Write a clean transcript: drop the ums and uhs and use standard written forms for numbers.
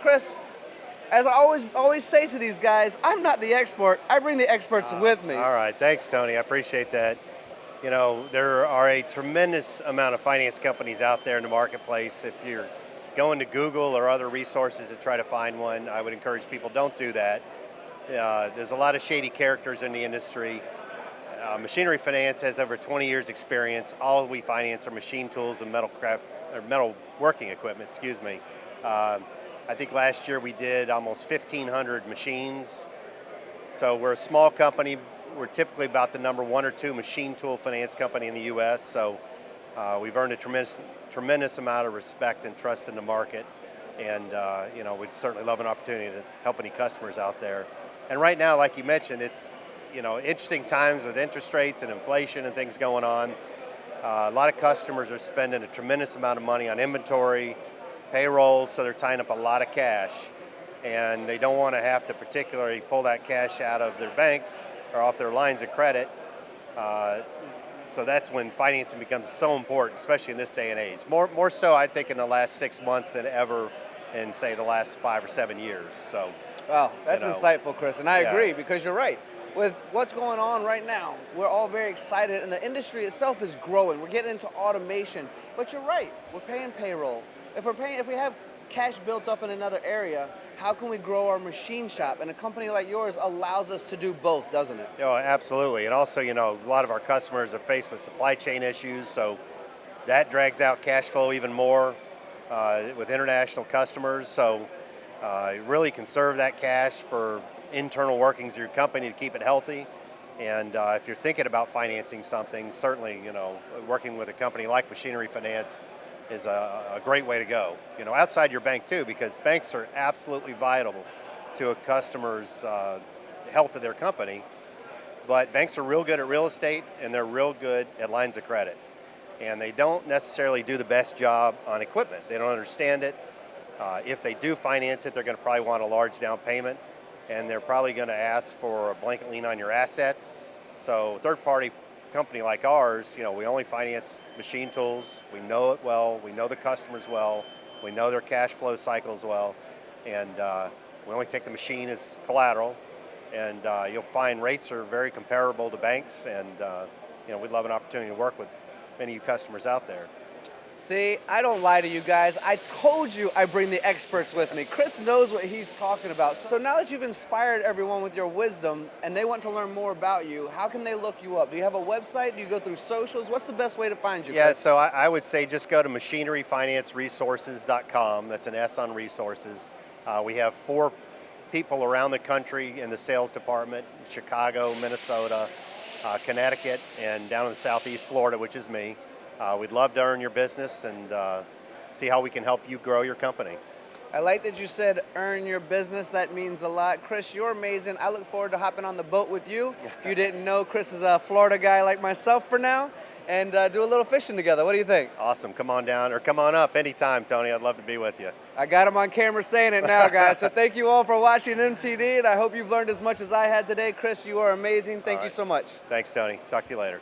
Chris, as I always say to these guys, I'm not the expert. I bring the experts with me. All right, thanks, Tony. I appreciate that. You know, there are a tremendous amount of finance companies out there in the marketplace. If you're going to Google or other resources to try to find one, I would encourage people don't do that. There's a lot of shady characters in the industry. Machinery Finance has over 20 years experience. All we finance are machine tools and metal working equipment, excuse me. I think last year we did almost 1,500 machines. So we're a small company. We're typically about the number one or two machine tool finance company in the U.S. So we've earned a tremendous amount of respect and trust in the market. And you know, we'd certainly love an opportunity to help any customers out there. And right now, like you mentioned, it's interesting times with interest rates and inflation and things going on. A lot of customers are spending a tremendous amount of money on inventory, payrolls, so they're tying up a lot of cash. And they don't want to have to particularly pull that cash out of their banks or off their lines of credit. So that's when financing becomes so important, especially in this day and age. More so, I think, in the last 6 months than ever in, say, the last 5 or 7 years. So, Wow, that's insightful, Chris, and I agree because you're right. With what's going on right now, we're all very excited, and the industry itself is growing. We're getting into automation, but you're right. We're paying payroll. If we have cash built up in another area, how can we grow our machine shop? And a company like yours allows us to do both, doesn't it? Oh, absolutely. And also, a lot of our customers are faced with supply chain issues, so that drags out cash flow even more with international customers. So you really conserve that cash for internal workings of your company to keep it healthy. And if you're thinking about financing something, certainly, working with a company like Machinery Finance is a great way to go. Outside your bank too, because banks are absolutely vital to a customer's health of their company. But banks are real good at real estate, and they're real good at lines of credit. And they don't necessarily do the best job on equipment. They don't understand it. If they do finance it, they're going to probably want a large down payment, and they're probably going to ask for a blanket lien on your assets. So third-party company like ours, we only finance machine tools. We know it well. We know the customers well. We know their cash flow cycles well. And we only take the machine as collateral. And you'll find rates are very comparable to banks. And, we'd love an opportunity to work with many of you customers out there. See, I don't lie to you guys. I told you I bring the experts with me. Chris knows what he's talking about. So now that you've inspired everyone with your wisdom and they want to learn more about you, how can they look you up? Do you have a website? Do you go through socials? What's the best way to find you, Yeah, Chris? so I would say just go to machineryfinanceresources.com. That's an S on resources. We have 4 people around the country in the sales department: Chicago, Minnesota, Connecticut, and down in Southeast Florida, which is me. We'd love to earn your business and see how we can help you grow your company. I like that you said earn your business. That means a lot. Chris, you're amazing. I look forward to hopping on the boat with you. If you didn't know, Chris is a Florida guy like myself for now, and do a little fishing together. What do you think? Awesome. Come on down or come on up anytime, Tony. I'd love to be with you. I got him on camera saying it now, guys. So thank you all for watching MTD, and I hope you've learned as much as I had today. Chris, you are amazing. Thank you so much. Thanks, Tony. Talk to you later.